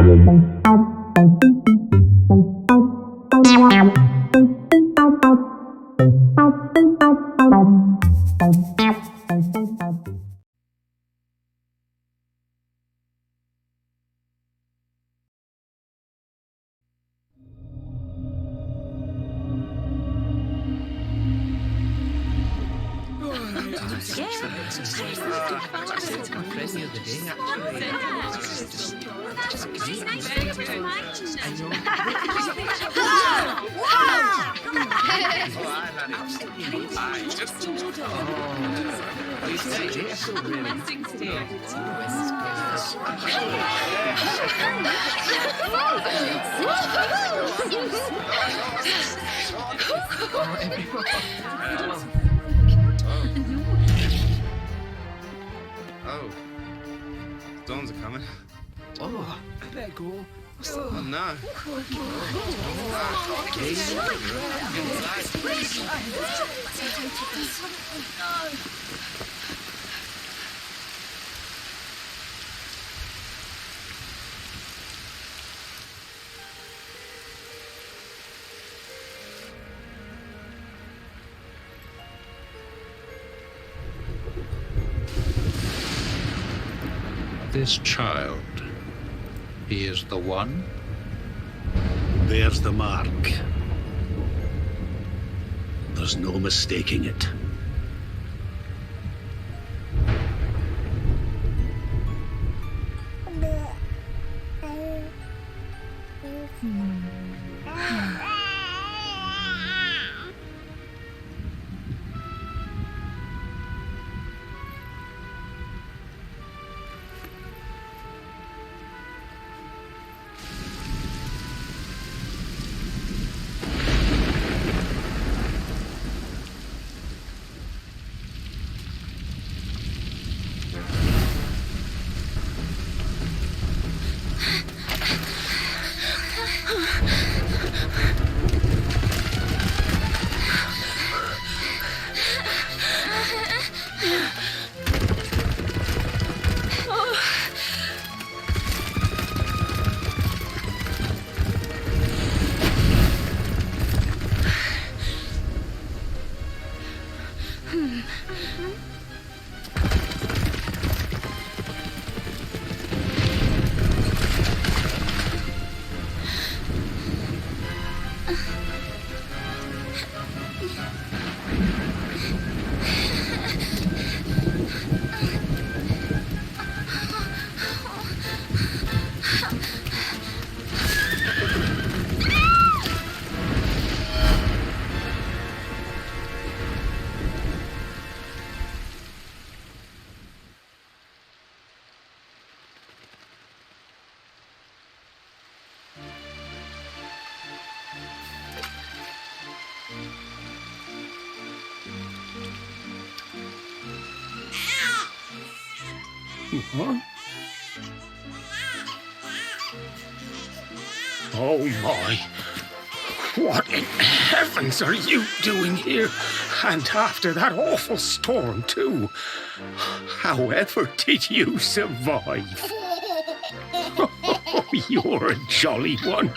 Oh. Storms are coming. Oh, I better go. Oh, no. This child, he is the one? There's the mark. There's no mistaking it. Huh? Oh my! What in heavens are you doing here? And after that awful storm, too. However did you survive? Oh, you're a jolly one.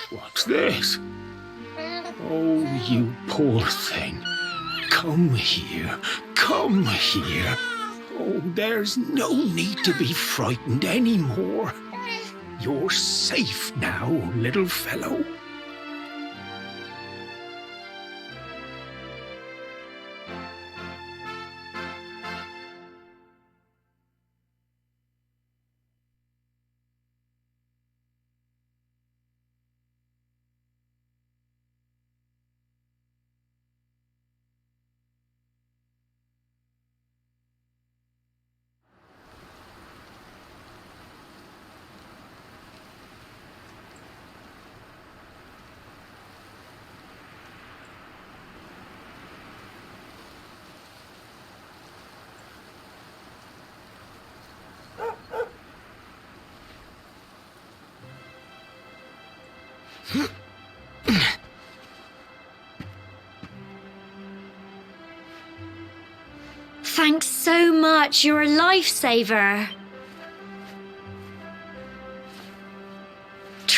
What's this? Oh, you poor thing. Come here. Come here. Oh, there's no need to be frightened anymore. You're safe now, little fellow. Thanks so much. You're a lifesaver.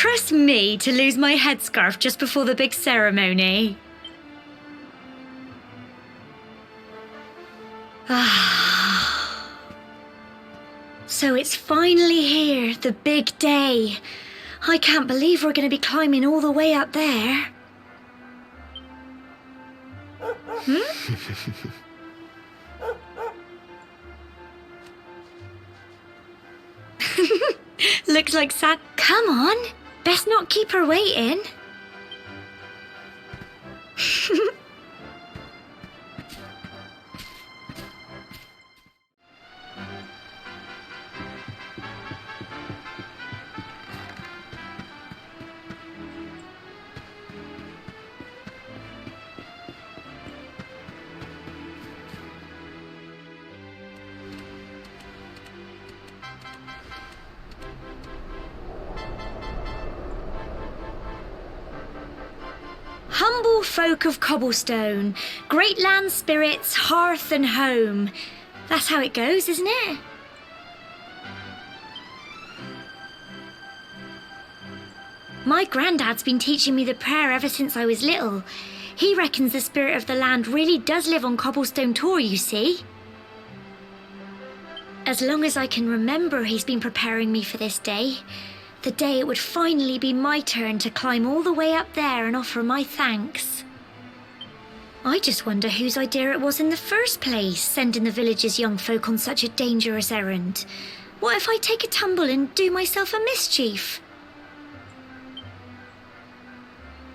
trust me to lose my headscarf just before the big ceremony? So it's finally here, the big day. I can't believe we're going to be climbing all the way up there. Looks like Come on, best not keep her waiting. Humble folk of cobblestone, great land spirits, hearth and home. That's how it goes, isn't it? My granddad's been teaching me the prayer ever since I was little. He reckons the spirit of the land really does live on Cobblestone Tor, you see. As long as I can remember, he's been preparing me for this day. The day it would finally be my turn to climb all the way up there and offer my thanks. I just wonder whose idea it was in the first place, sending the village's young folk on such a dangerous errand. What if I take a tumble and do myself a mischief?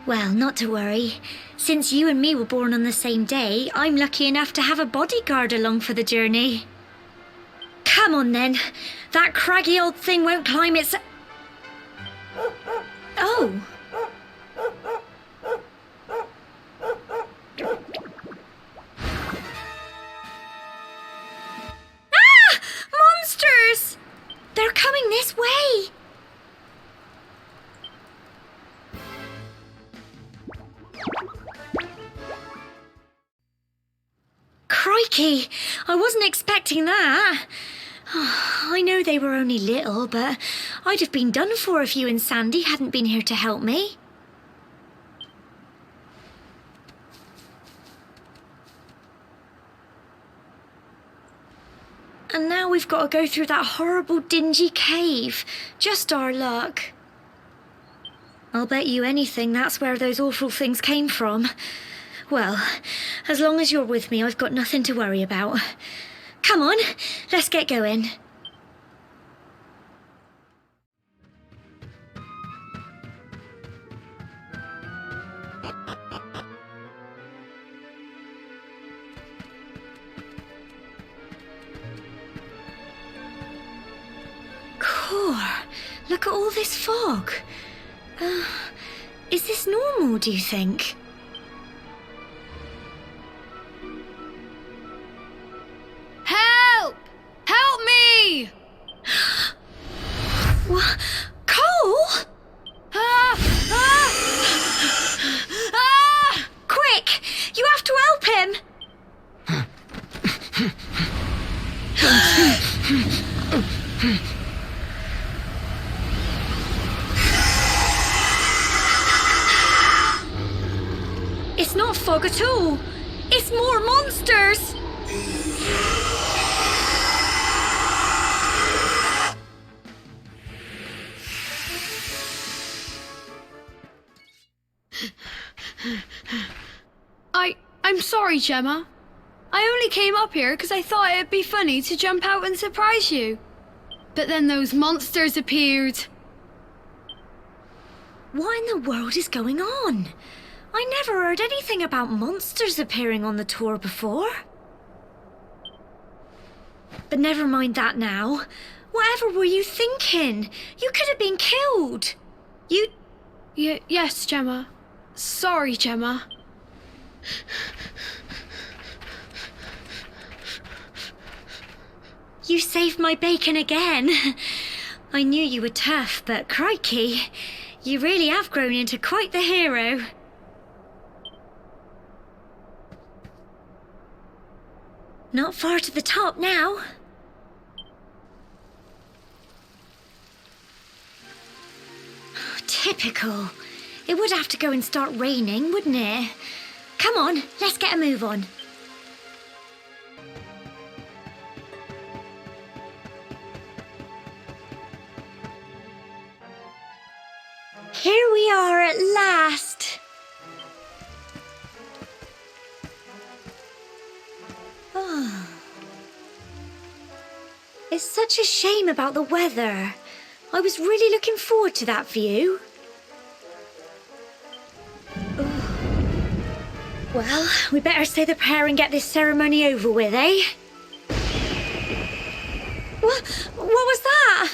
Well, not to worry. Since you and me were born on the same day, I'm lucky enough to have a bodyguard along for the journey. Come on then. That craggy old thing won't climb its... Oh. Ah! Monsters! They're coming this way. Crikey, I wasn't expecting that. I know they were only little, but I'd have been done for if you and Sandy hadn't been here to help me. And now we've got to go through that horrible dingy cave. Just our luck. I'll bet you anything that's where those awful things came from. Well, as long as you're with me, I've got nothing to worry about. Come on, let's get going. Core, look at all this fog. Is this normal, do you think? Help! Help me! What? Cole? Quick! You have to help him! It's not fog at all. It's more monsters! I'm sorry, Gemma. I only came up here because I thought it'd be funny to jump out and surprise you. But then those monsters appeared. What in the world is going on? I never heard anything about monsters appearing on the tour before. But never mind that now. Whatever were you thinking? You could have been killed. Yes, Gemma. Sorry, Gemma. You saved my bacon again. I knew you were tough, but crikey, you really have grown into quite the hero. Not far to the top now. Typical. It would have to go and start raining, wouldn't it? Come on, let's get a move on. Here we are at last. Oh. It's such a shame about the weather. I was really looking forward to that view. Well, we better say the prayer and get this ceremony over with, eh? What was that?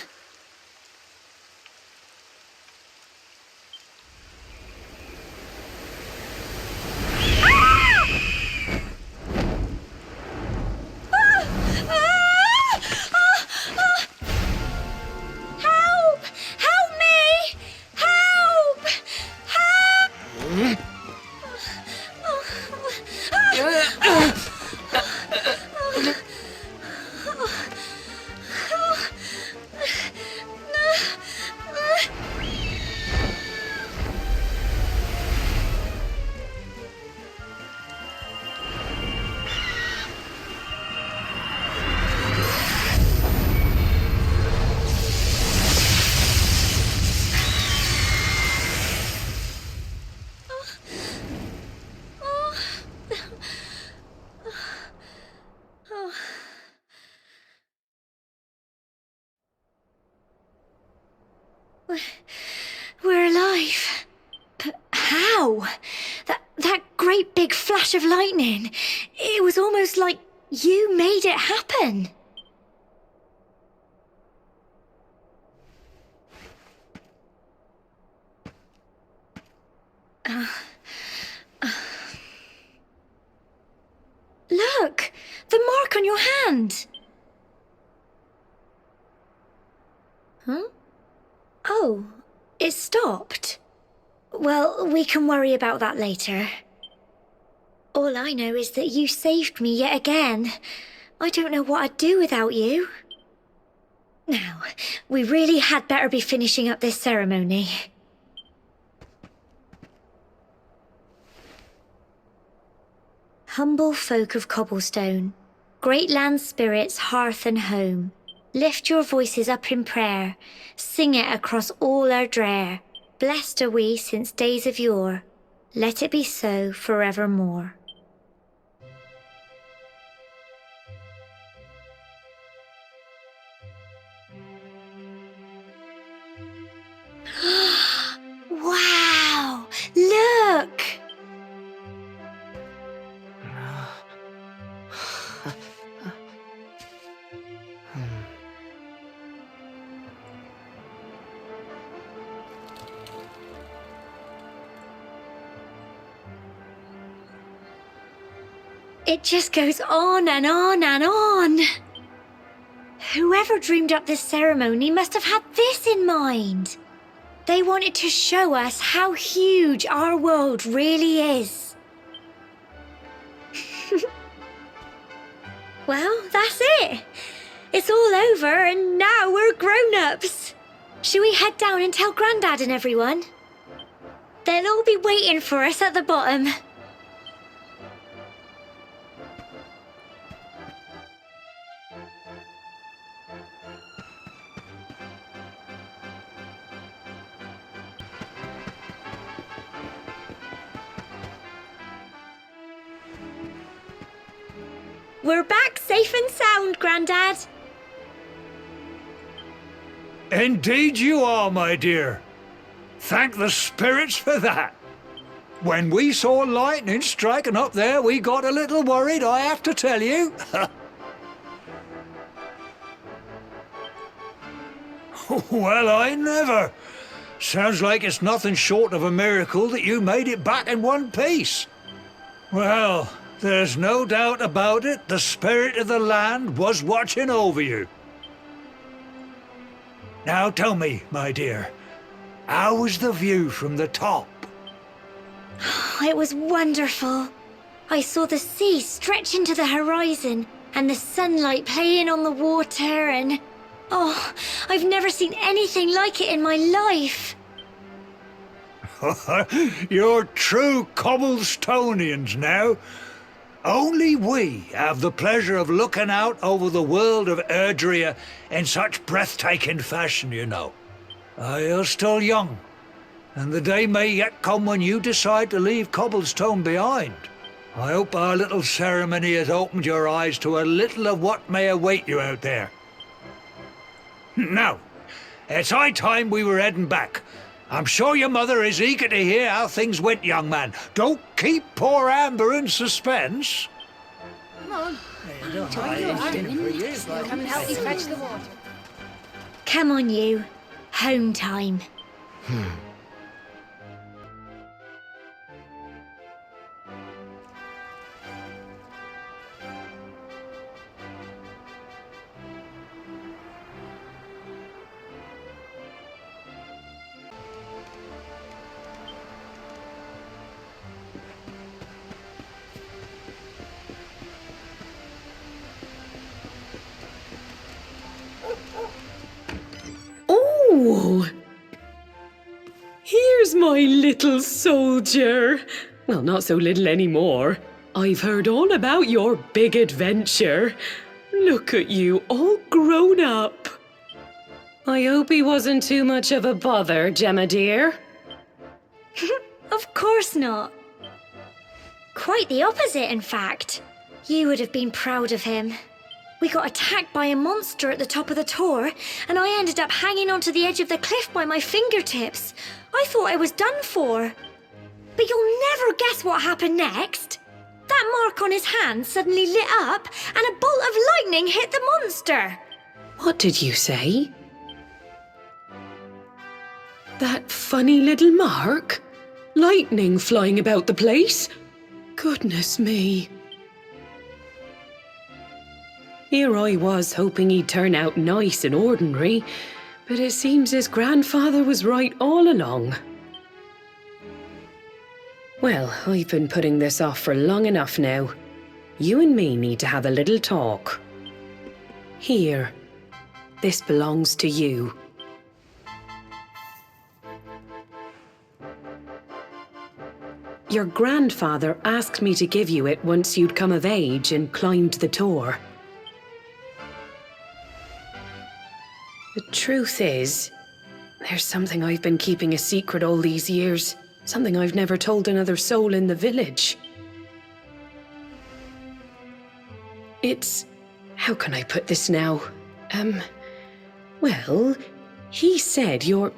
We're alive. But how? That great big flash of lightning. It was almost like you made it happen. Look! The mark on your hand! Huh? Oh, it stopped. Well, we can worry about that later. All I know is that you saved me yet again. I don't know what I'd do without you. Now, we really had better be finishing up this ceremony. Humble folk of cobblestone, great land spirits, hearth and home, lift your voices up in prayer, sing it across all our drear. Blessed are we since days of yore, let it be so forevermore. Wow! Look! It just goes on and on and on. Whoever dreamed up this ceremony must have had this in mind. They wanted to show us how huge our world really is. Well, that's it. It's all over and now we're grown-ups. Shall we head down and tell Grandad and everyone? They'll all be waiting for us at the bottom. We're back safe and sound, Grandad. Indeed you are, my dear. Thank the spirits for that. When we saw lightning striking up there, we got a little worried, I have to tell you. Well, I never. Sounds like it's nothing short of a miracle that you made it back in one piece. Well, there's no doubt about it, the spirit of the land was watching over you. Now tell me, my dear, how was the view from the top? It was wonderful. I saw the sea stretch into the horizon and the sunlight playing on the water and... Oh, I've never seen anything like it in my life. You're true Cobblestonians now. Only we have the pleasure of looking out over the world of Erdrea in such breathtaking fashion, you know. You're still young, and the day may yet come when you decide to leave Cobblestone behind. I hope our little ceremony has opened your eyes to a little of what may await you out there. Now, it's high time we were heading back. I'm sure your mother is eager to hear how things went, young man. Don't keep poor Amber in suspense. Come on. Come and help me fetch the water. Come on, you. Home time. Oh! Here's my little soldier. Well, not so little anymore. I've heard all about your big adventure. Look at you, all grown up. I hope he wasn't too much of a bother, Gemma dear. Of course not. Quite the opposite, in fact. You would have been proud of him. We got attacked by a monster at the top of the tor, and I ended up hanging onto the edge of the cliff by my fingertips. I thought I was done for. But you'll never guess what happened next. That mark on his hand suddenly lit up, and a bolt of lightning hit the monster. What did you say? That funny little mark? Lightning flying about the place? Goodness me. Here I was hoping he'd turn out nice and ordinary, but it seems his grandfather was right all along. Well, I've been putting this off for long enough now. You and me need to have a little talk. Here, this belongs to you. Your grandfather asked me to give you it once you'd come of age and climbed the tor. The truth is, there's something I've been keeping a secret all these years. Something I've never told another soul in the village. It's... how can I put this now? Well, he said you're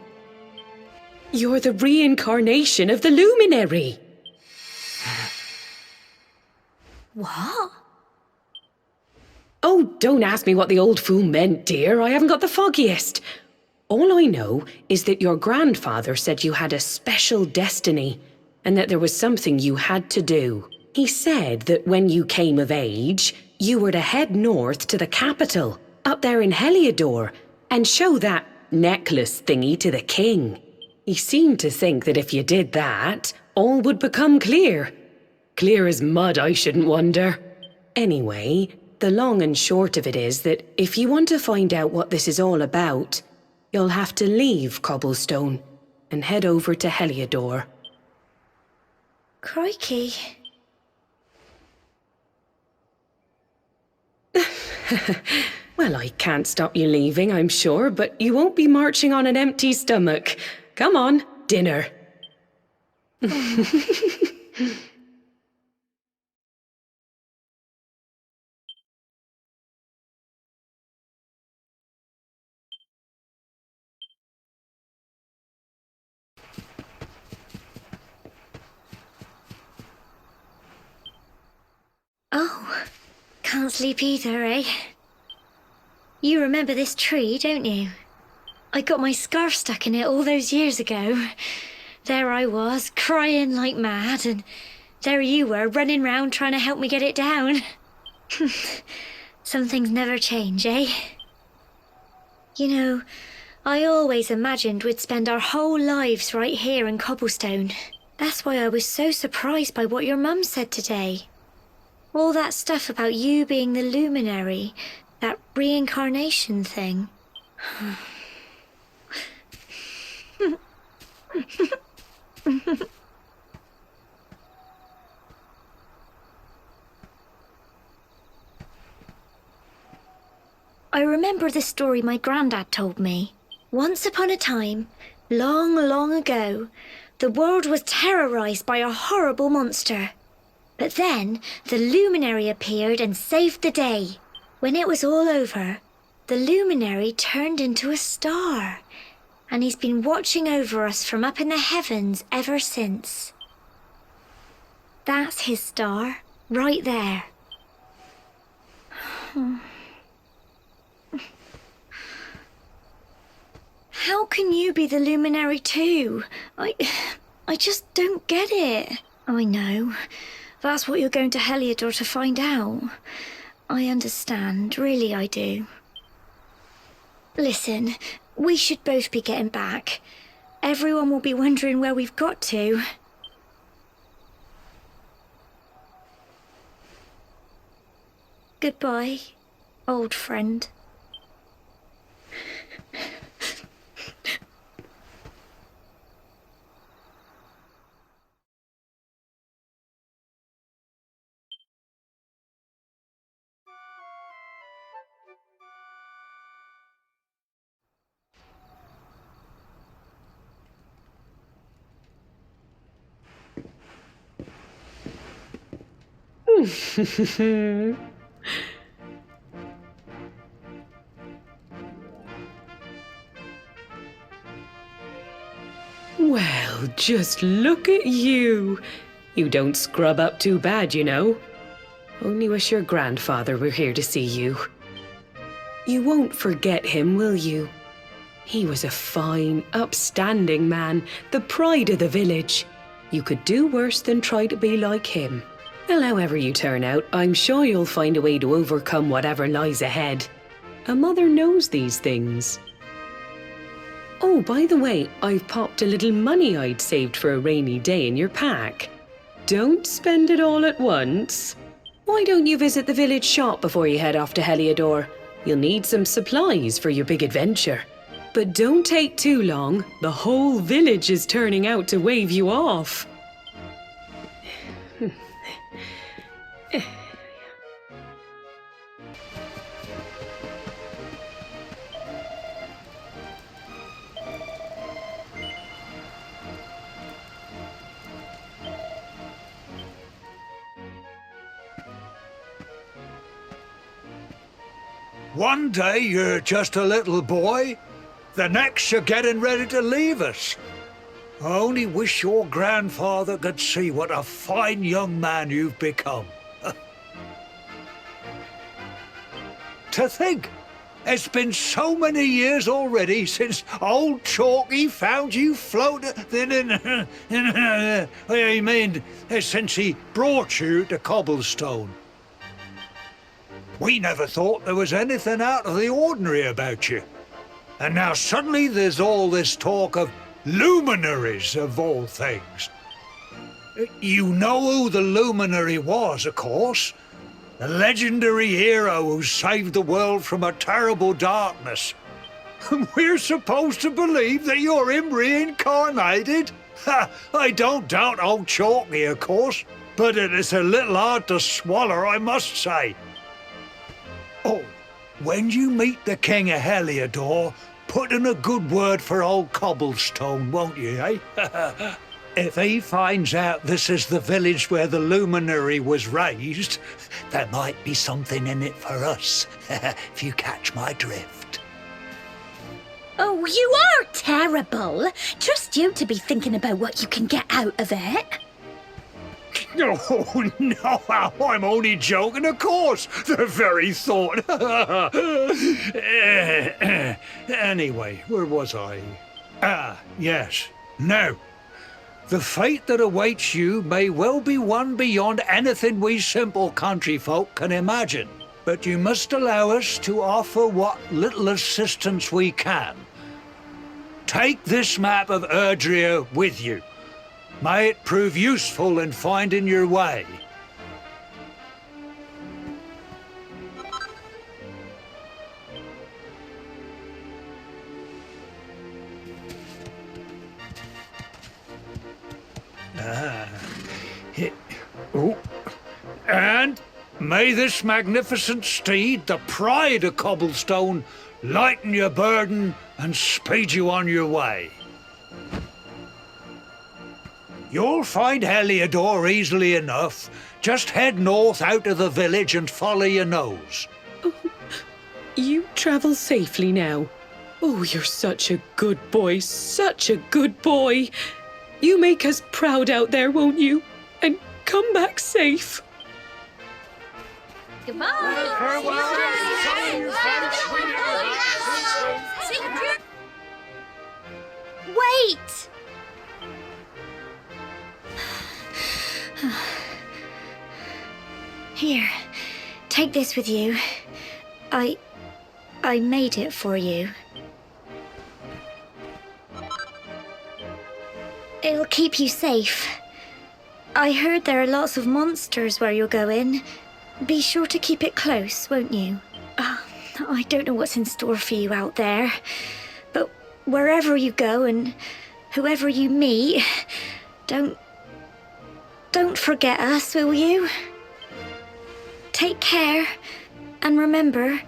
the reincarnation of the Luminary. What? Oh, don't ask me what the old fool meant, dear. I haven't got the foggiest. All I know is that your grandfather said you had a special destiny, and that there was something you had to do. He said that when you came of age, you were to head north to the capital, up there in Heliodor, and show that necklace thingy to the king. He seemed to think that if you did that, all would become clear. Clear as mud, I shouldn't wonder. Anyway, the long and short of it is that if you want to find out what this is all about, you'll have to leave Cobblestone and head over to Heliodor. Crikey. Well, I can't stop you leaving, I'm sure, but you won't be marching on an empty stomach. Come on, dinner. Oh, can't sleep either, eh? You remember this tree, don't you? I got my scarf stuck in it all those years ago. There I was, crying like mad, and there you were, running round trying to help me get it down. Some things never change, eh? You know, I always imagined we'd spend our whole lives right here in Cobblestone. That's why I was so surprised by what your mum said today. All that stuff about you being the luminary, that reincarnation thing. remember the story my granddad told me. Once upon a time, long, long ago, the world was terrorized by a horrible monster. But then the luminary appeared and saved the day. When it was all over, the luminary turned into a star, and he's been watching over us from up in the heavens ever since. That's his star, right there. How can you be the luminary too? I just don't get it. I know. That's what you're going to Heliodor to find out. I understand, really I do. Listen, we should both be getting back. Everyone will be wondering where we've got to. Goodbye, old friend. Well, just look at you. You don't scrub up too bad, you know. Only wish your grandfather were here to see you. You won't forget him, will you? He was a fine, upstanding man, the pride of the village. You could do worse than try to be like him. Well, however you turn out, I'm sure you'll find a way to overcome whatever lies ahead. A mother knows these things. Oh, by the way, I've popped a little money I'd saved for a rainy day in your pack. Don't spend it all at once. Why don't you visit the village shop before you head off to Heliodor? You'll need some supplies for your big adventure. But don't take too long. The whole village is turning out to wave you off. One day you're just a little boy, the next you're getting ready to leave us. I only wish your grandfather could see what a fine young man you've become. To think, it's been so many years already since old Chalky found you floating I mean, since he brought you to Cobblestone. We never thought there was anything out of the ordinary about you. And now suddenly there's all this talk of luminaries, of all things. You know who the luminary was, of course. The legendary hero who saved the world from a terrible darkness. And we're supposed to believe that you're him reincarnated? Ha! I don't doubt old Chalky, of course, but it is a little hard to swallow, I must say. Oh, when you meet the King of Heliodor, put in a good word for old Cobblestone, won't you, eh? If he finds out this is the village where the luminary was raised, there might be something in it for us, if you catch my drift. Oh, you are terrible. Trust you to be thinking about what you can get out of it. Oh, no, I'm only joking, of course. The very thought. Anyway, where was I? Ah, yes. Now, the fate that awaits you may well be one beyond anything we simple country folk can imagine. But you must allow us to offer what little assistance we can. Take this map of Erdrea with you. May it prove useful in finding your way. Oh, and May this magnificent steed, the pride of Cobblestone, lighten your burden and speed you on your way. You'll find Heliodor easily enough. Just head north out of the village and follow your nose. You travel safely now. Oh, you're such a good boy, such a good boy. You make us proud out there, won't you? And come back safe. Wait! Here, take this with you. I made it for you. It'll keep you safe. I heard there are lots of monsters where you're going. Be sure to keep it close, won't you? I don't know what's in store for you out there, but wherever you go and whoever you meet, don't forget us, will you? Take care, and remember,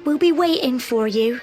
we'll be waiting for you.